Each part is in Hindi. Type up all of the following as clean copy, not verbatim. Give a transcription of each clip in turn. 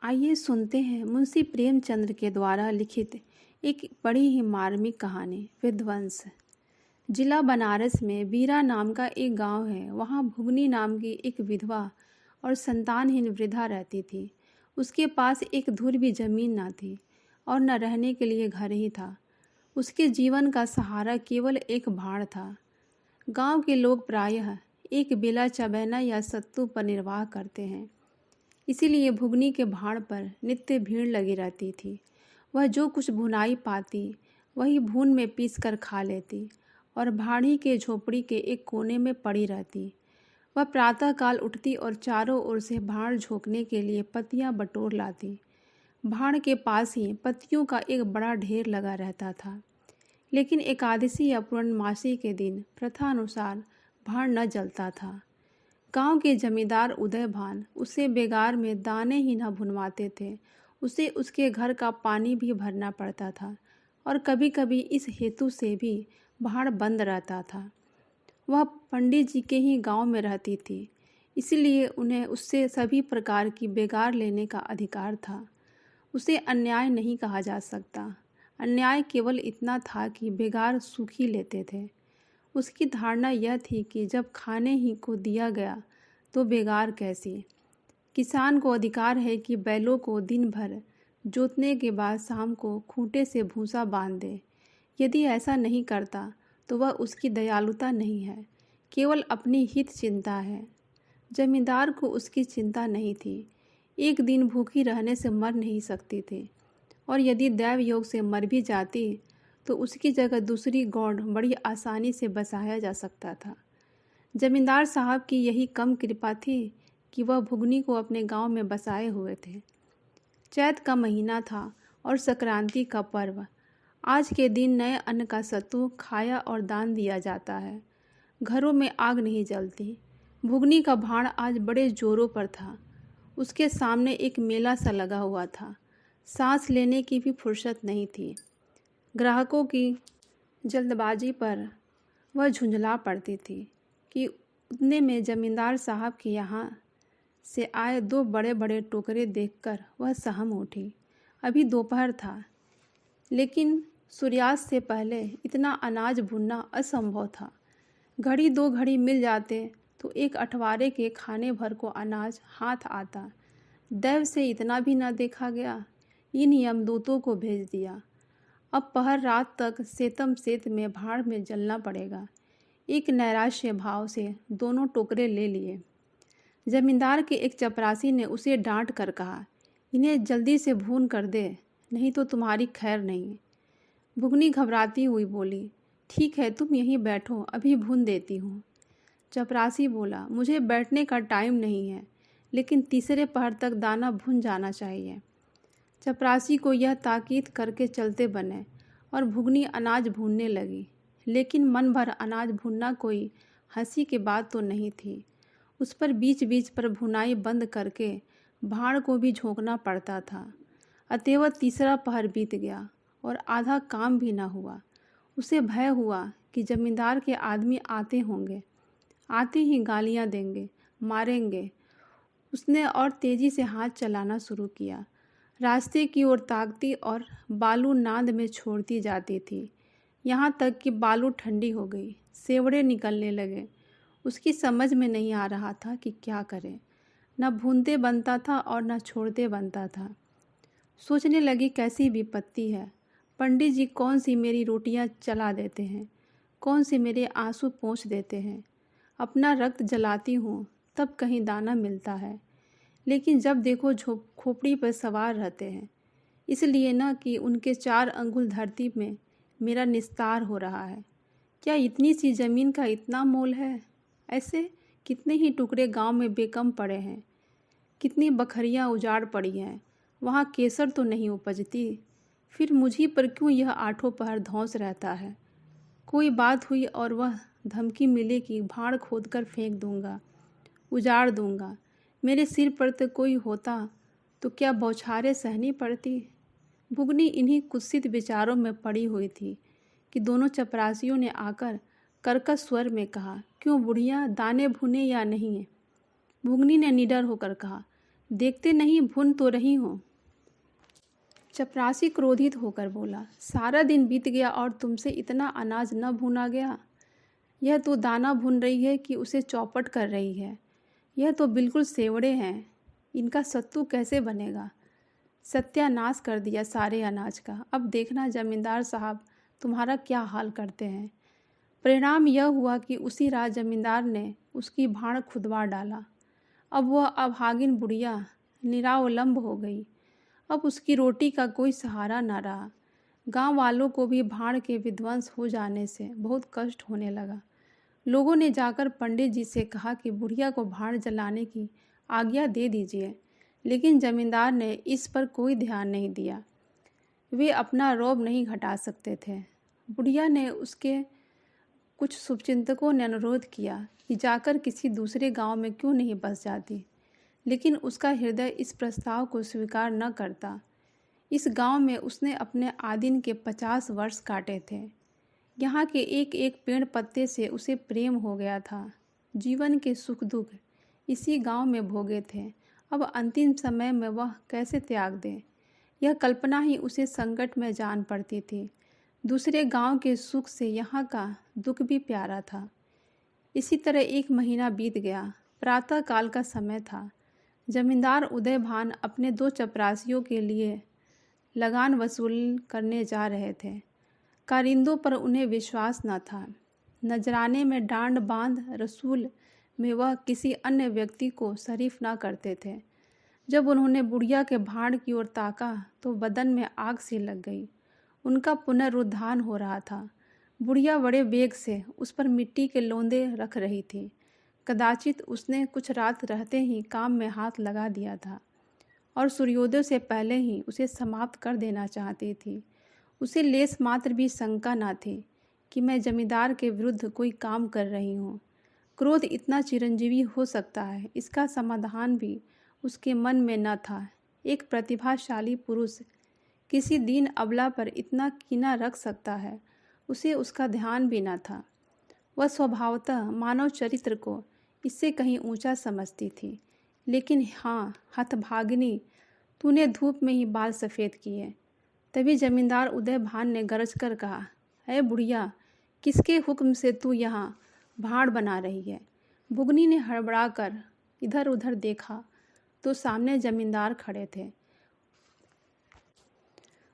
आइए सुनते हैं मुंशी प्रेमचंद्र के द्वारा लिखित एक बड़ी ही मार्मिक कहानी विध्वंस। जिला बनारस में बीरा नाम का एक गांव है। वहां भुगनी नाम की एक विधवा और संतानहीन वृद्धा रहती थी। उसके पास एक धुर भी जमीन न थी और न रहने के लिए घर ही था। उसके जीवन का सहारा केवल एक भाड़ था। गांव के लोग प्रायः एक बेला चबैना या सत्तू पर निर्वाह करते हैं, इसीलिए भुगनी के भाड़ पर नित्य भीड़ लगी रहती थी। वह जो कुछ भुनाई पाती वही भून में पीस कर खा लेती और भाड़ी के झोपड़ी के एक कोने में पड़ी रहती। वह प्रातःकाल उठती और चारों ओर से भाड़ झोंकने के लिए पत्तियां बटोर लाती। भाड़ के पास ही पत्तियों का एक बड़ा ढेर लगा रहता था, लेकिन एकादशी या पूर्णमासी के दिन प्रथा अनुसार भाड़ न जलता था। गांव के जमींदार उदय भान उसे बेगार में दाने ही न भुनवाते थे। उसे उसके घर का पानी भी भरना पड़ता था और कभी कभी इस हेतु से भी भाड़ बंद रहता था। वह पंडित जी के ही गांव में रहती थी, इसलिए उन्हें उससे सभी प्रकार की बेगार लेने का अधिकार था। उसे अन्याय नहीं कहा जा सकता। अन्याय केवल इतना था कि बेगार सुख ही लेते थे। उसकी धारणा यह थी कि जब खाने ही को दिया गया तो बेगार कैसी। किसान को अधिकार है कि बैलों को दिन भर जोतने के बाद शाम को खूंटे से भूसा बांध दे। यदि ऐसा नहीं करता तो वह उसकी दयालुता नहीं है, केवल अपनी हित चिंता है। जमींदार को उसकी चिंता नहीं थी। एक दिन भूखी रहने से मर नहीं सकती थी, और यदि दैव योग से मर भी जाती तो उसकी जगह दूसरी गौड़ बड़ी आसानी से बसाया जा सकता था। जमींदार साहब की यही कम कृपा थी कि वह भुगनी को अपने गांव में बसाए हुए थे। चैत का महीना था और संक्रांति का पर्व। आज के दिन नए अन्न का सत्तू खाया और दान दिया जाता है। घरों में आग नहीं जलती। भुगनी का भाड़ आज बड़े जोरों पर था। उसके सामने एक मेला सा लगा हुआ था। सांस लेने की भी फुर्सत नहीं थी। ग्राहकों की जल्दबाजी पर वह झुंझला पड़ती थी कि उतने में जमींदार साहब के यहाँ से आए दो बड़े बड़े टोकरे देखकर वह सहम उठी। अभी दोपहर था, लेकिन सूर्यास्त से पहले इतना अनाज भुनना असंभव था। घड़ी दो घड़ी मिल जाते तो एक अठवारे के खाने भर को अनाज हाथ आता। दैव से इतना भी न देखा गया। इन यमदूतों को भेज दिया। अब पहर रात तक सेतम सेत में भाड़ में जलना पड़ेगा। एक नैराश्य भाव से दोनों टोकरे ले लिए। जमींदार के एक चपरासी ने उसे डांट कर कहा, इन्हें जल्दी से भून कर दे, नहीं तो तुम्हारी खैर नहीं। भुगनी घबराती हुई बोली, ठीक है, तुम यहीं बैठो, अभी भून देती हूँ। चपरासी बोला, मुझे बैठने का टाइम नहीं है, लेकिन तीसरे पहर तक दाना भुन जाना चाहिए। चपरासी को यह ताकीद करके चलते बने और भुगनी अनाज भूनने लगी। लेकिन मन भर अनाज भूनना कोई हंसी की बात तो नहीं थी। उस पर बीच बीच पर भुनाई बंद करके भाड़ को भी झोंकना पड़ता था। अतएव तीसरा पहर बीत गया और आधा काम भी न हुआ। उसे भय हुआ कि जमींदार के आदमी आते होंगे। आते ही गालियां देंगे, मारेंगे। उसने और तेजी से हाथ चलाना शुरू किया। रास्ते की ओर ताकती और बालू नाद में छोड़ती जाती थी, यहाँ तक कि बालू ठंडी हो गई, सेवड़े निकलने लगे। उसकी समझ में नहीं आ रहा था कि क्या करे। न भूनते बनता था और न छोड़ते बनता था। सोचने लगी, कैसी विपत्ति है। पंडित जी कौन सी मेरी रोटियां चला देते हैं, कौन से मेरे आंसू पोंछ देते हैं। अपना रक्त जलाती हूँ तब कहीं दाना मिलता है, लेकिन जब देखो खोपड़ी पर सवार रहते हैं, इसलिए न कि उनके 4 अंगुल धरती में मेरा निस्तार हो रहा है। क्या इतनी सी ज़मीन का इतना मोल है? ऐसे कितने ही टुकड़े गांव में बेकम पड़े हैं, कितनी बखरियां उजाड़ पड़ी हैं, वहाँ केसर तो नहीं उपजती। फिर मुझी पर क्यों यह आठों पहर धौंस रहता है। कोई बात हुई और वह धमकी मिले कि भाड़ खोदकर फेंक दूंगा, उजाड़ दूंगा। मेरे सिर पर तो कोई होता तो क्या बौछारें सहनी पड़ती। भुगनी इन्हीं कुत्सित विचारों में पड़ी हुई थी कि दोनों चपरासियों ने आकर कर्कश स्वर में कहा, क्यों बुढ़िया, दाने भुने या नहीं? भुगनी ने निडर होकर कहा, देखते नहीं भून तो रही हो। चपरासी क्रोधित होकर बोला, सारा दिन बीत गया और तुमसे इतना अनाज न भूना गया? यह तो दाना भून रही है कि उसे चौपट कर रही है। यह तो बिल्कुल सेवड़े हैं, इनका सत्तू कैसे बनेगा? सत्यानाश कर दिया सारे अनाज का। अब देखना जमींदार साहब तुम्हारा क्या हाल करते हैं। परिणाम यह हुआ कि उसी रात जमींदार ने उसकी भाड़ खुदवा डाला। अब वह अभागिन बुढ़िया निरावलंब हो गई। अब उसकी रोटी का कोई सहारा न रहा। गांव वालों को भी भाड़ के विध्वंस हो जाने से बहुत कष्ट होने लगा। लोगों ने जाकर पंडित जी से कहा कि बुढ़िया को भाड़ जलाने की आज्ञा दे दीजिए, लेकिन जमींदार ने इस पर कोई ध्यान नहीं दिया। वे अपना रौब नहीं घटा सकते थे। बुढ़िया ने उसके कुछ शुभचिंतकों ने अनुरोध किया कि जाकर किसी दूसरे गांव में क्यों नहीं बस जाती, लेकिन उसका हृदय इस प्रस्ताव को स्वीकार न करता। इस गांव में उसने अपने आदिन के 50 वर्ष काटे थे। यहाँ के एक एक पेड़ पत्ते से उसे प्रेम हो गया था। जीवन के सुख दुख इसी गांव में भोगे थे। अब अंतिम समय में वह कैसे त्याग दे, यह कल्पना ही उसे संकट में जान पड़ती थी। दूसरे गांव के सुख से यहाँ का दुख भी प्यारा था। इसी तरह 1 महीना बीत गया। प्रातः काल का समय था। जमींदार उदय भान अपने 2 चपरासियों के लिए लगान वसूल करने जा रहे थे। कारिंदों पर उन्हें विश्वास न था। नजराने में डांड बांध रसूल में वह किसी अन्य व्यक्ति को शरीफ न करते थे। जब उन्होंने बुढ़िया के भाड़ की ओर ताका तो बदन में आग सी लग गई। उनका पुनरुत्थान हो रहा था। बुढ़िया बड़े वेग से उस पर मिट्टी के लोंदे रख रही थी। कदाचित उसने कुछ रात रहते ही काम में हाथ लगा दिया था और सूर्योदय से पहले ही उसे समाप्त कर देना चाहती थी। उसे लेस मात्र भी शंका न थी कि मैं जमींदार के विरुद्ध कोई काम कर रही हूँ। क्रोध इतना चिरंजीवी हो सकता है, इसका समाधान भी उसके मन में न था। एक प्रतिभाशाली पुरुष किसी दीन अबला पर इतना कीना रख सकता है, उसे उसका ध्यान भी न था। वह स्वभावतः मानव चरित्र को इससे कहीं ऊंचा समझती थी। लेकिन हाँ हतभागिनी, तूने धूप में ही बाल सफ़ेद किए। तभी जमींदार उदय भान ने गरज कर कहा, अरे बुढ़िया, किसके हुक्म से तू यहाँ भाड़ बना रही है? भुगनी ने हड़बड़ा कर इधर उधर देखा तो सामने जमींदार खड़े थे।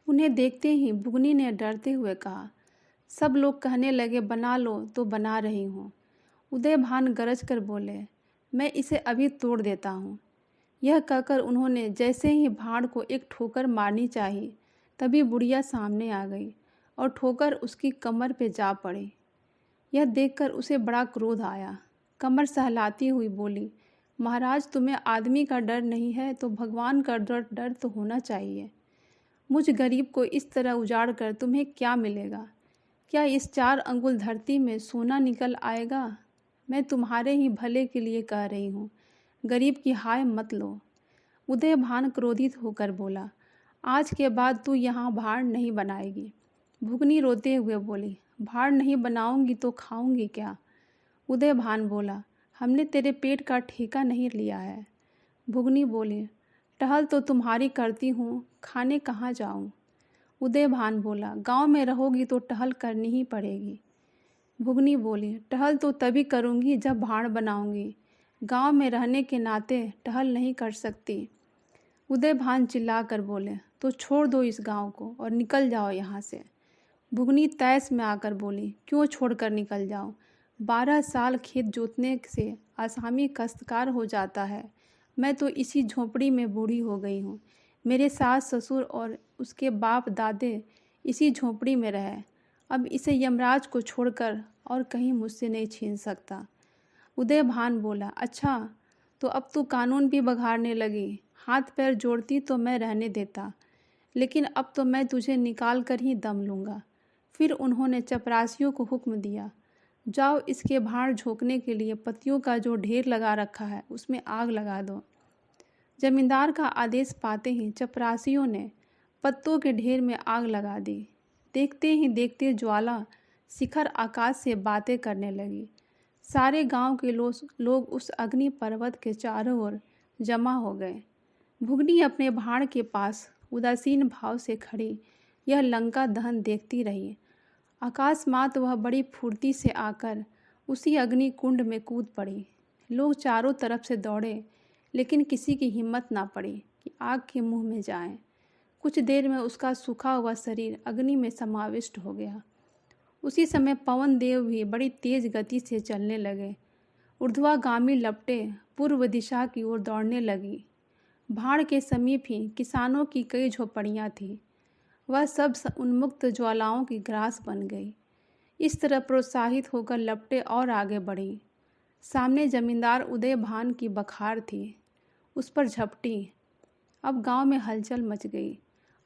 उन्हें देखते ही भुगनी ने डरते हुए कहा, सब लोग कहने लगे बना लो तो बना रही हूँ। उदय भान गरज कर बोले, मैं इसे अभी तोड़ देता हूँ। यह कहकर उन्होंने जैसे ही भाड़ को एक ठोकर मारनी चाहिए, तभी बुढ़िया सामने आ गई और ठोकर उसकी कमर पे जा पड़ी। यह देखकर उसे बड़ा क्रोध आया। कमर सहलाती हुई बोली, महाराज, तुम्हें आदमी का डर नहीं है तो भगवान का डर तो होना चाहिए। मुझ गरीब को इस तरह उजाड़ कर तुम्हें क्या मिलेगा? क्या इस 4 अंगुल धरती में सोना निकल आएगा? मैं तुम्हारे ही भले के लिए कह रही हूँ, गरीब की हाय मत लो। उदय भान क्रोधित होकर बोला, आज के बाद तू यहाँ भाड़ नहीं बनाएगी। भुगनी रोते हुए बोली, भाड़ नहीं बनाऊंगी तो खाऊंगी क्या? उदय भान बोला, हमने तेरे पेट का ठेका नहीं लिया है। भुगनी बोली, टहल तो तुम्हारी करती हूँ, खाने कहाँ जाऊँ? उदय भान बोला, गांव में रहोगी तो टहल करनी ही पड़ेगी। भुगनी बोली, टहल तो तभी करूँगी जब भाड़ बनाऊँगी। गांव में रहने के नाते टहल नहीं कर सकती। उदय भान चिल्ला कर बोले, तो छोड़ दो इस गांव को और निकल जाओ यहाँ से। भुगनी तैस में आकर बोली, क्यों छोड़कर निकल जाऊँ? 12 साल खेत जोतने से आसामी काश्तकार हो जाता है। मैं तो इसी झोंपड़ी में बूढ़ी हो गई हूँ। मेरे सास ससुर और उसके बाप दादे इसी झोंपड़ी में रहे। अब इसे यमराज को छोड़कर और कहीं मुझसे नहीं छीन सकता। उदय भान बोला, अच्छा तो अब तू कानून भी बघाड़ने लगी। हाथ पैर जोड़ती तो मैं रहने देता, लेकिन अब तो मैं तुझे निकाल कर ही दम लूँगा। फिर उन्होंने चपरासियों को हुक्म दिया, जाओ इसके भाड़ झोंकने के लिए पत्तियों का जो ढेर लगा रखा है उसमें आग लगा दो। जमींदार का आदेश पाते ही चपरासियों ने पत्तों के ढेर में आग लगा दी। देखते ही देखते ज्वाला शिखर आकाश से बातें करने लगी। सारे गांव के लोग उस अग्नि पर्वत के चारों ओर जमा हो गए। भुगनी अपने भाण के पास उदासीन भाव से खड़ी यह लंका दहन देखती रही। अकस्मात वह बड़ी फुर्ती से आकर उसी अग्नि कुंड में कूद पड़ी। लोग चारों तरफ से दौड़े, लेकिन किसी की हिम्मत ना पड़ी कि आग के मुंह में जाए। कुछ देर में उसका सूखा हुआ शरीर अग्नि में समाविष्ट हो गया। उसी समय पवन देव भी बड़ी तेज गति से चलने लगे। ऊर्ध्वगामी लपटें पूर्व दिशा की ओर दौड़ने लगी। भाड़ के समीप ही किसानों की कई झोपड़ियाँ थीं। वह सब उन्मुक्त ज्वालाओं की ग्रास बन गई। इस तरह प्रोत्साहित होकर लपटें और आगे बढ़ी। सामने जमींदार उदय भान की बखार थी, उस पर झपटी। अब गांव में हलचल मच गई।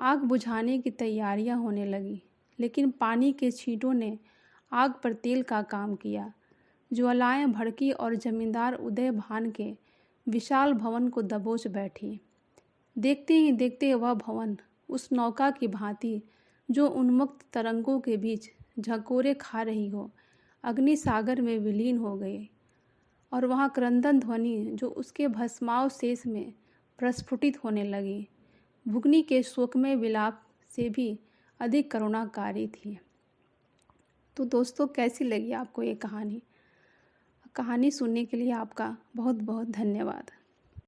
आग बुझाने की तैयारियां होने लगी, लेकिन पानी के छींटों ने आग पर तेल का काम किया। ज्वालाएं भड़की और जमींदार उदय भान के विशाल भवन को दबोच बैठी। देखते ही देखते वह भवन उस नौका की भांति जो उन्मुक्त तरंगों के बीच झकोरे खा रही हो, अग्नि सागर में विलीन हो गई। और वहाँ क्रंदन ध्वनि जो उसके भस्मावशेष में प्रस्फुटित होने लगी, भुगनी के शोकमय विलाप से भी अधिक करुणाकारी थी। तो दोस्तों, कैसी लगी आपको ये कहानी? कहानी सुनने के लिए आपका बहुत बहुत धन्यवाद।